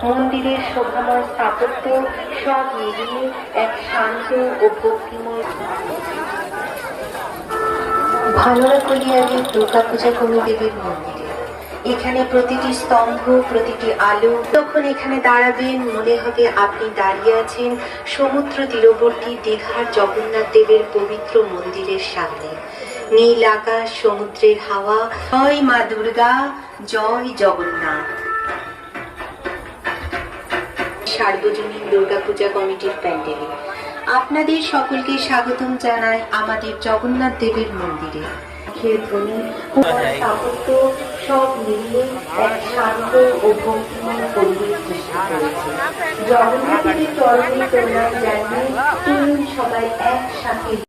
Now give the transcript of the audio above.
মন্দিরের শোভাময় স্থাপত্য সব মিলিয়ে এক শান্ত ও ভক্তিময়। ভালোরা কলিয়ারের দুর্গা পূজা কমিদেবীর মন্দিরে এখানে প্রতিটি স্তম্ভ, প্রতিটি আলো, তখন এখানে দাঁড়াবেন মনে হবে আপনি দাঁড়িয়ে আছেন সমুদ্র তীরবর্তী দীঘার জগন্নাথ দেবের পবিত্র মন্দিরের সামনে। নীল আকাশ, সমুদ্রের হাওয়া, জয় মা দুর্গা, জয় জগন্নাথ। সার্বজনীন দুর্গাপূজা কমিটির প্যান্ডেলে আপনাদের সকলকে স্বাগতম জানাই আমাদের জগন্নাথ দেবের মন্দিরে। ধ্বনি স্থাপত্য সব মিলিয়ে এক শান্ত ও ভক্তিময় পরিবেশ সৃষ্টি করেছে। জগন্নাথ দেবের চরণে প্রণাম জানিয়ে সবাই একসাথে